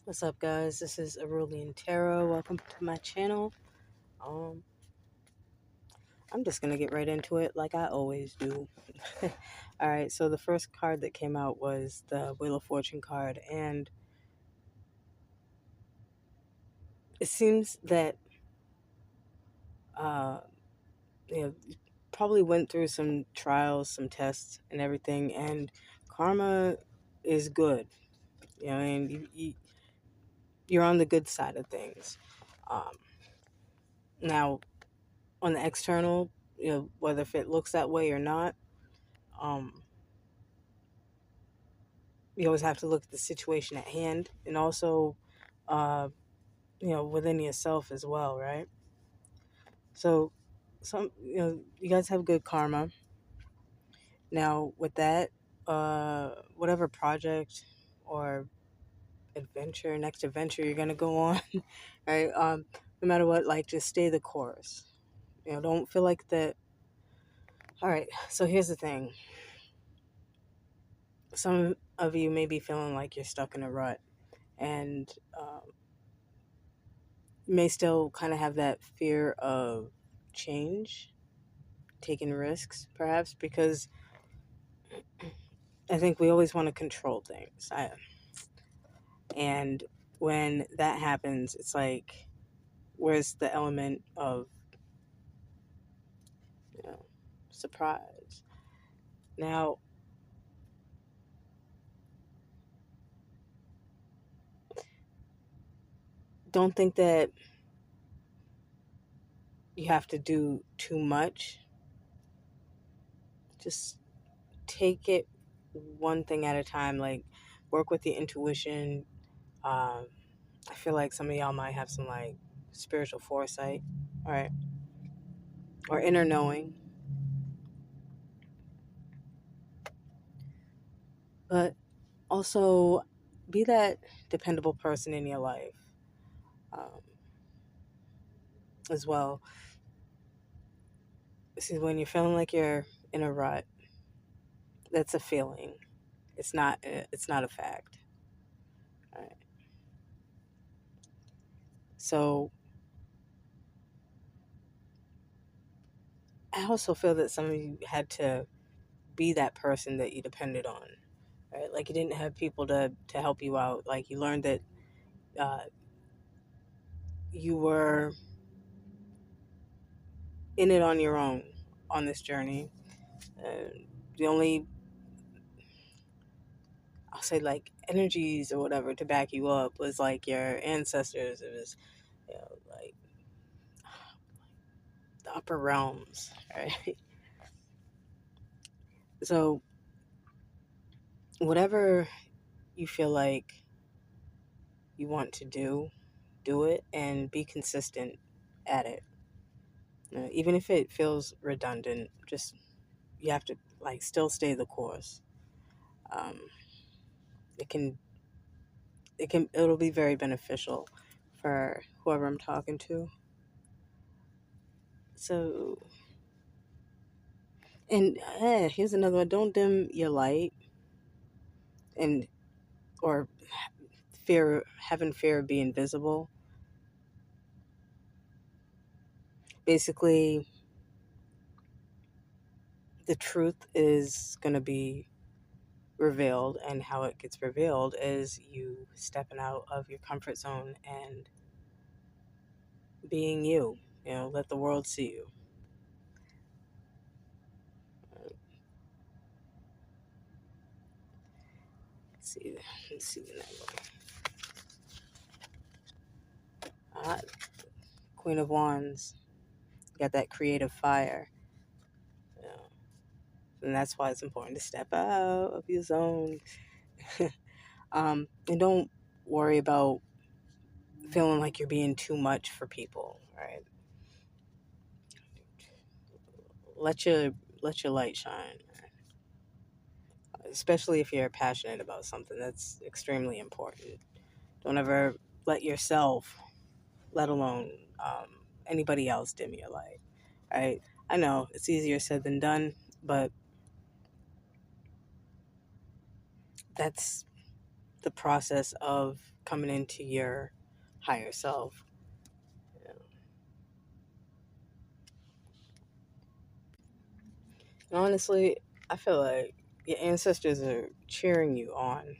What's up, guys? This is Aurelian Tarot. Welcome to my channel. Um, I'm just gonna get right into it, like I always do. All right. So the first card that came out was the Wheel of Fortune card, and it seems that uh, you know, you probably went through some trials, some tests, and everything, and karma is good. And you're on the good side of things. Um, Now, on the external, whether if it looks that way or not. Um, you always have to look at the situation at hand and also uh within yourself as well, right? So you guys have good karma. Now with that, whatever project or next adventure you're gonna go on, right? No matter what, like, just stay the course. Don't feel like that. All right, so here's the thing. Some of you may be feeling like you're stuck in a rut, and you may still kind of have that fear of change, taking risks, perhaps, because I think we always want to control things. And when that happens, it's like, where's the element of, you know, surprise? Now, don't think that you have to do too much. Just take it one thing at a time. Like, work with your intuition. Um, I feel like some of y'all might have some, like, spiritual foresight, all right, or inner knowing. But also be that dependable person in your life, um, as well. See, when you're feeling like you're in a rut, that's a feeling. It's not a fact. All right. So I also feel that some of you had to be that person that you depended on. Right? Like, you didn't have people to help you out. Like, you learned that uh, you were in it on your own on this journey. The only, I'll say, like, energies or whatever to back you up was like your ancestors. It was, like, the upper realms, right? So whatever you feel like you want to do it and be consistent at it. Even if it feels redundant, just, you have to, like, still stay the course. Um, it can it'll be very beneficial for whoever I'm talking to. So, and here's another one: don't dim your light, and or having fear of being visible. Basically, the truth is going to be revealed, and how it gets revealed is you stepping out of your comfort zone and being you. Let the world see you. Let's see the next one. uh, Queen of Wands. You got that creative fire. you know, and that's why it's important to step out of your zone. And don't worry about feeling like you're being too much for people, right? Let your light shine, especially if you're passionate about something. That's extremely important. Don't ever let yourself, let alone anybody else, dim your light, right? I know it's easier said than done, but that's the process of coming into your higher self. And honestly, I feel like your ancestors are cheering you on,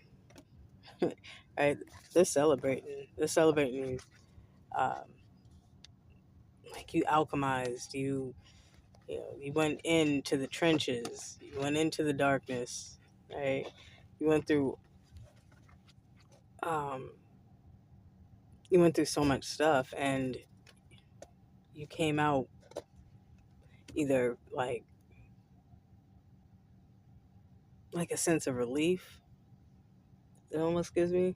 right? They're celebrating. They're celebrating. Um, like you alchemized. You went into the trenches. You went into the darkness, right? You went through. Um, you went through so much stuff, and you came out either like a sense of relief. It almost gives me.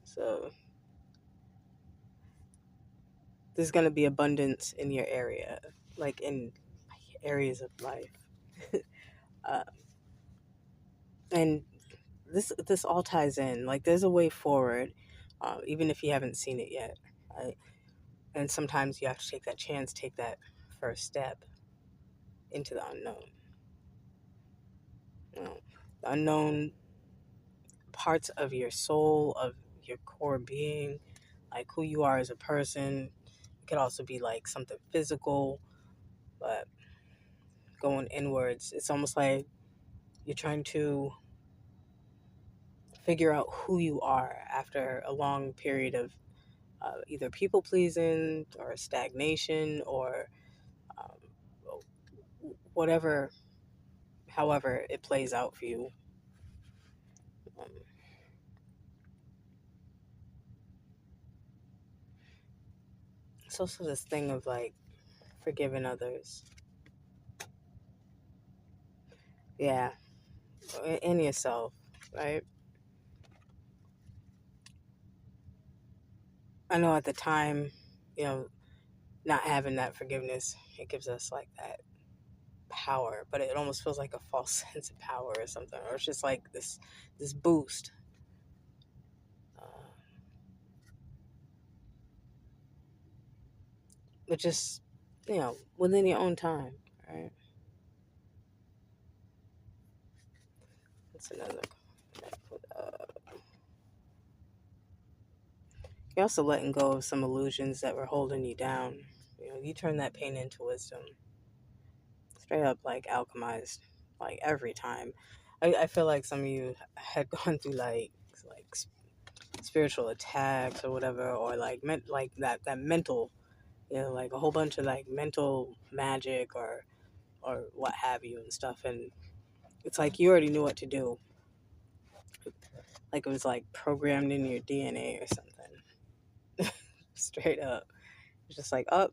So there's gonna be abundance in your area, like in areas of life, uh, and this all ties in. Like there's a way forward, even if you haven't seen it yet. Right? And sometimes you have to take that chance, take that first step into the unknown. You know, the unknown parts of your soul, of your core being, like who you are as a person. It could also be like something physical, but going inwards, it's almost like you're trying to figure out who you are after a long period of either people pleasing or stagnation or um, whatever, however it plays out for you. Um, it's also this thing of like forgiving others. Yeah, and yourself, right? I know at the time, you know, not having that forgiveness, it gives us like that power, but it almost feels like a false sense of power or something, or it's just like this boost. Uh, but just within your own time, right? That's another. You're also letting go of some illusions that were holding you down. You turn that pain into wisdom, straight up like alchemized, like every time. I feel like some of you had gone through like spiritual attacks or whatever, or like like that mental, like a whole bunch of like mental magic or what have you and stuff, and it's like you already knew what to do, like it was like programmed in your DNA or something, straight up. It's just like, oh,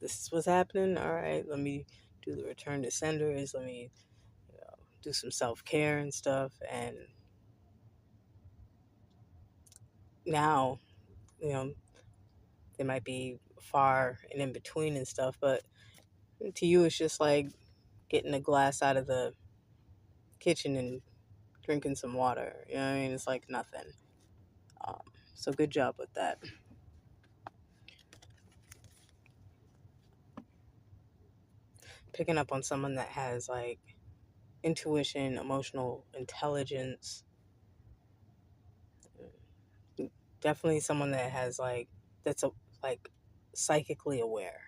this is what's happening. All right, let me do the return to senders. Let me do some self care and stuff. And now, you know, they might be far and in between and stuff, but to you, it's just like getting a glass out of the kitchen and drinking some water. You know what I mean? It's like nothing. Um, so good job with that. Picking up on someone that has like intuition, emotional intelligence, definitely someone that has like that's like psychically aware.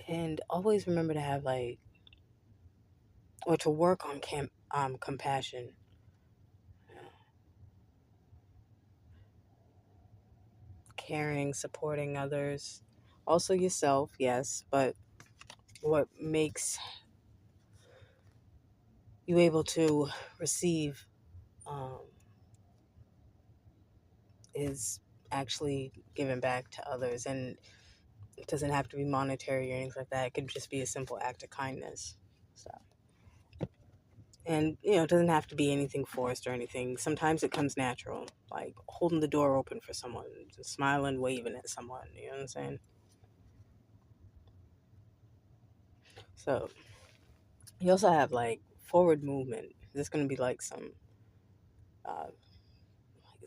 And always remember to have like or to work on compassion, caring, supporting others, also yourself, yes, but what makes you able to receive um, is actually giving back to others, and it doesn't have to be monetary or anything like that. It could just be a simple act of kindness. So, and it doesn't have to be anything forced or anything. Sometimes it comes natural, like holding the door open for someone, just smiling, waving at someone. You know what I'm saying? So you also have like forward movement. There's gonna be like some, uh,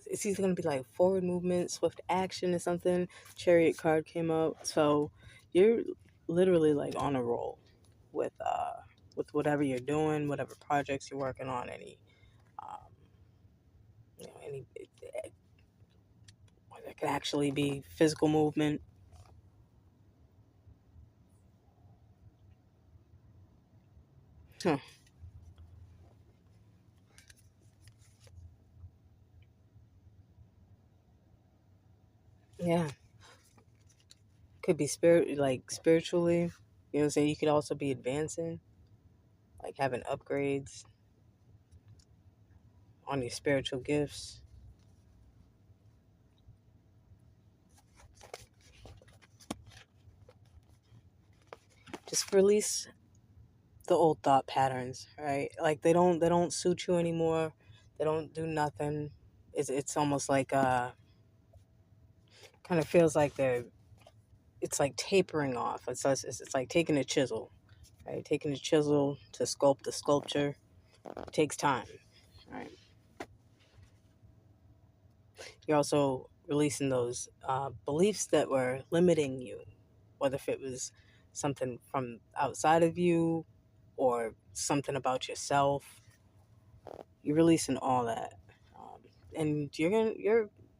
it's either going to be like forward movement, swift action, or something. Chariot card came out, so you're literally like on a roll with whatever you're doing, whatever projects you're working on, any um, any that could actually be physical movement. Huh. Yeah, could be spiritually. You know what I'm saying? You could also be advancing, like having upgrades on your spiritual gifts. Just release the old thought patterns, right? Like they don't suit you anymore. They don't do nothing. It's almost like kind of feels like it's like tapering off. It's like taking a chisel, right? Taking a chisel to sculpt the sculpture takes time, right? You're also releasing those beliefs that were limiting you, whether if it was something from outside of you or something about yourself. You're releasing all that, um, and you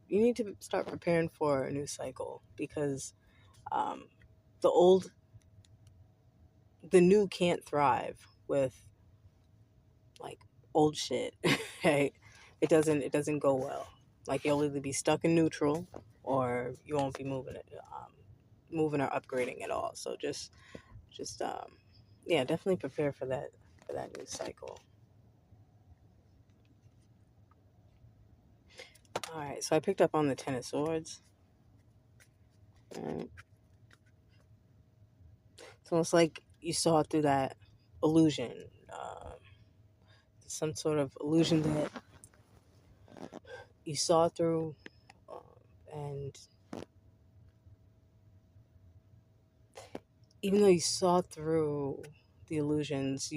need to start preparing for a new cycle because um, the old, the new can't thrive with like old shit. Right? It doesn't go well. Like you'll either be stuck in neutral or you won't be moving or upgrading at all. So just yeah, definitely prepare for that new cycle. All right, so I picked up on the Ten of Swords. All right. It's almost like you saw through that illusion, some sort of illusion that you saw through, and even though you saw through the illusions,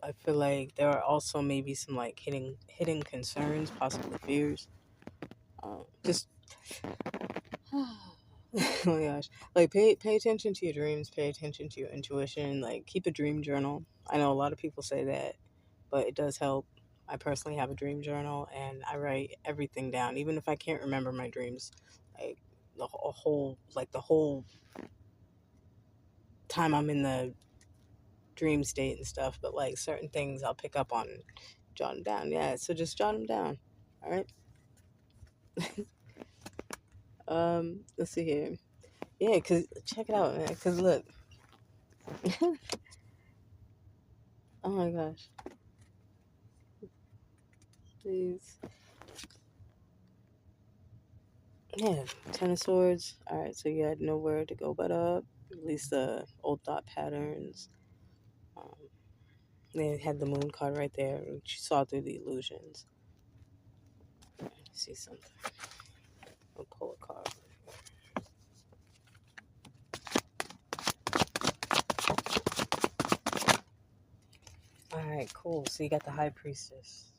I feel like there are also maybe some like hidden concerns, possibly fears. Just oh my gosh, like pay attention to your dreams, pay attention to your intuition, like keep a dream journal. I know a lot of people say that, but it does help. I personally have a dream journal and I write everything down, even if I can't remember my dreams, like the whole time I'm in the dream state and stuff. But like certain things I'll pick up on, jot them down. Yeah, so just jot them down. All right. Let's see here. Yeah, cause check it out, man. Cause look, oh my gosh, please. Yeah, Ten of Swords. All right, so you had nowhere to go but up. Release the old thought patterns. Um, they had the moon card right there, which you saw through the illusions. See something. I'll pull a card. All right, cool. So you got the High Priestess.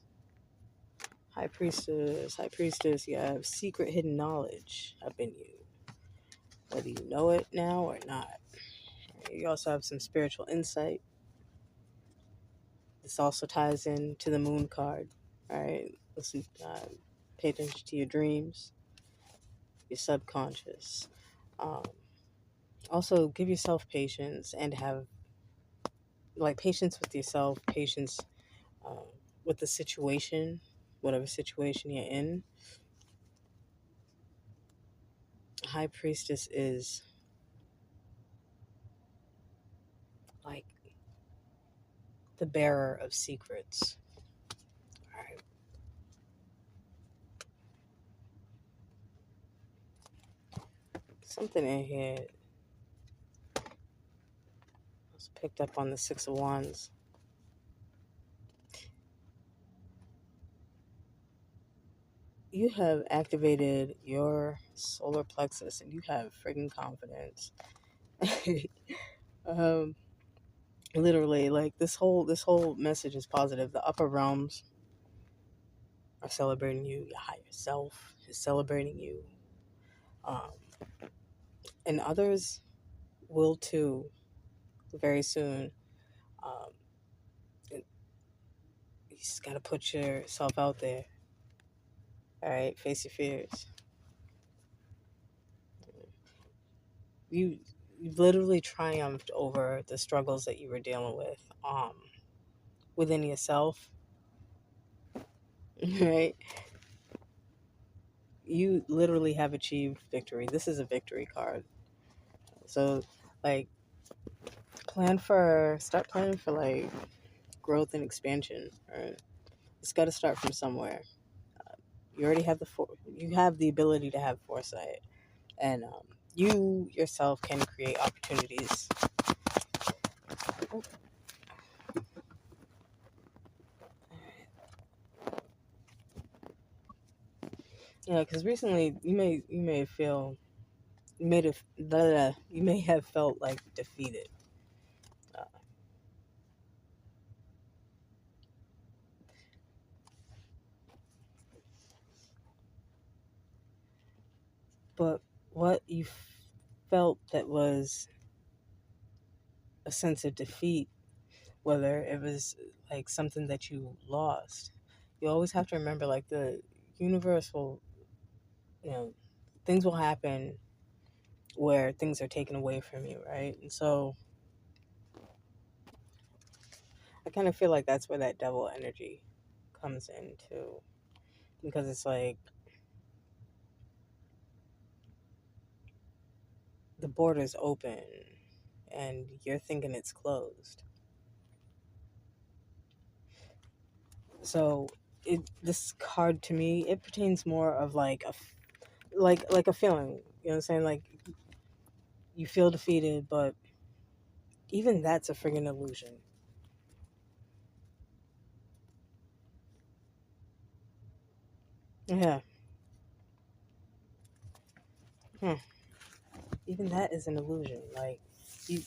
High Priestess, High Priestess. You have secret hidden knowledge up in you, whether you know it now or not. You also have some spiritual insight. This also ties in to the moon card. All right, listen, pay attention to your dreams, your subconscious. Um, Also, give yourself patience and have like patience with yourself, patience um, with the situation, whatever situation you're in. High Priestess is like the bearer of secrets. All right, something in here was picked up on the Six of Wands. You have activated your solar plexus and you have friggin' confidence. um, Literally, like this whole message is positive. The upper realms are celebrating you. Your higher self is celebrating you. Um, and others will too very soon. Um, you just got to put yourself out there. All right, face your fears. You you've literally triumphed over the struggles that you were dealing with within yourself, right? You literally have achieved victory. This is a victory card. So, like, start planning for like growth and expansion. Right? It's got to start from somewhere. You already have you have the ability to have foresight, and you yourself can create opportunities. Yeah, because recently you may feel you may have you may have felt like defeated. Uh, but what you felt that was a sense of defeat, whether it was like something that you lost, you always have to remember like the universe will, you know, things will happen where things are taken away from you, right? And so I kind of feel like that's where that devil energy comes into, because it's like the border's open and you're thinking it's closed. So this card to me, it pertains more of like like a feeling. You know what I'm saying? Like you feel defeated, but even that's a friggin' illusion. Yeah. Hmm. Even that is an illusion. Like you,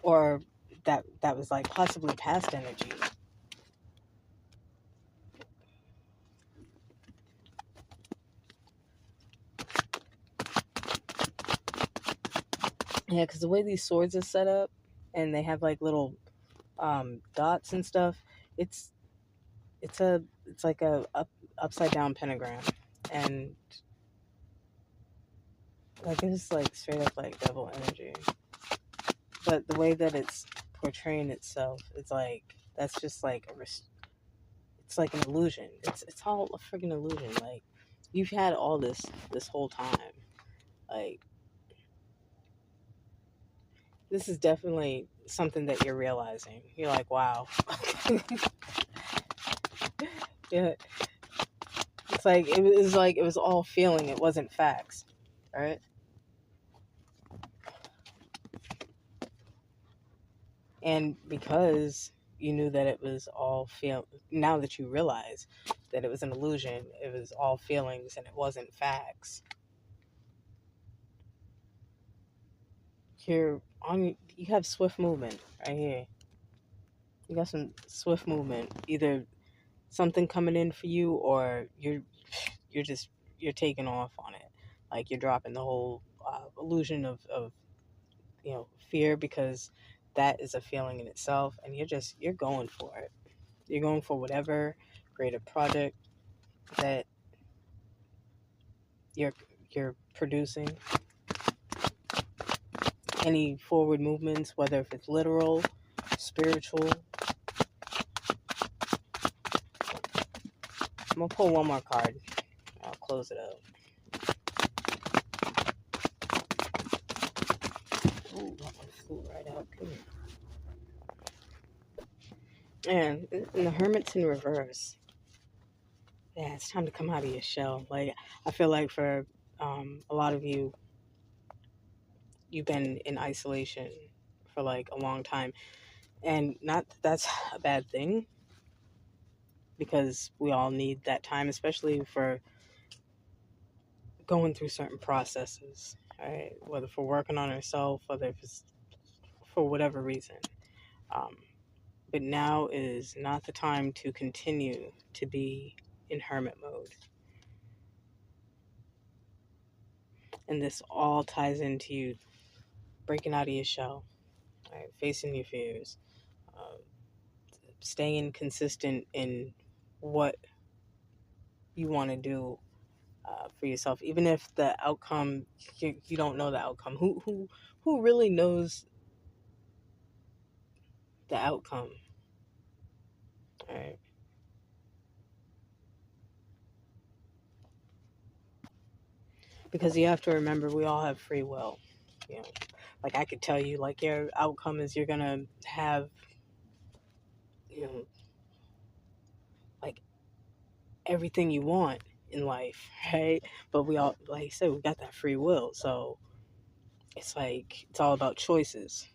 or that was like possibly past energy. Yeah, because the way these swords are set up, and they have like little dots and stuff. It's it's like a upside down pentagram, and like it's like straight up like devil energy. But the way that it's portraying itself, it's like that's just like it's like an illusion. It's all a freaking illusion. Like you've had all this whole time. Like this is definitely something that you're realizing. You're like, wow. Yeah, it's like it was all feeling. It wasn't facts, right? And because you knew that it was all now that you realize that it was an illusion, it was all feelings and it wasn't facts. You have swift movement right here. You got some swift movement. Either something coming in for you, or you're just you're taking off on it. Like you're dropping the whole illusion of fear, because that is a feeling in itself, and you're going for it. You're going for whatever creative project that you're you're producing. Any forward movements, whether if it's literal, spiritual. I'm gonna pull one more card. I'll close it up. Ooh, that one flew right out. Come here. And the Hermit's in reverse. Yeah, it's time to come out of your shell. Like I feel like for a lot of you, you've been in isolation for like a long time, and not that that's a bad thing, because we all need that time, especially for going through certain processes, right? Whether for working on ourselves, whether if it's for whatever reason. Um, But now is not the time to continue to be in hermit mode. And this all ties into you breaking out of your shell, right? Facing your fears, um, staying consistent in what you want to do for yourself, even if the outcome you don't know the outcome. Who really knows the outcome? All right. Because you have to remember, we all have free will. You know, like I could tell you, like your outcome is you're gonna have, you know, like everything you want in life, right? But we all, like I said, we got that free will, so it's like it's all about choices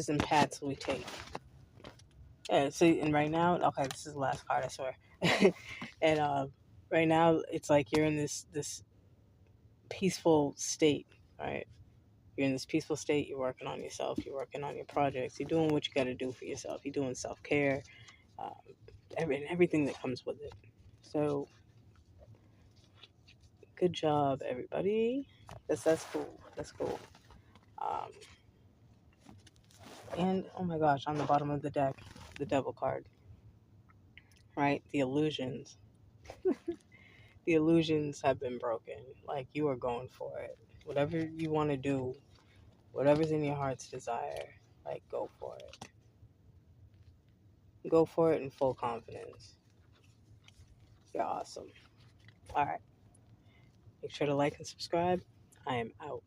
and paths we take. Yeah. See, and right now, okay, this is the last card, I swear. And right now, it's like you're in this peaceful state, right? You're in this peaceful state. You're working on yourself. You're working on your projects. You're doing what you got to do for yourself. You're doing self care, um, everything that comes with it. So, good job, everybody. That's cool. That's cool. Um, and oh my gosh, on the bottom of the deck, the devil card, right? The illusions. The illusions have been broken. Like you are going for it. Whatever you want to do, whatever's in your heart's desire, like go for it. Go for it in full confidence. You're awesome. All right. Make sure to like and subscribe. I am out.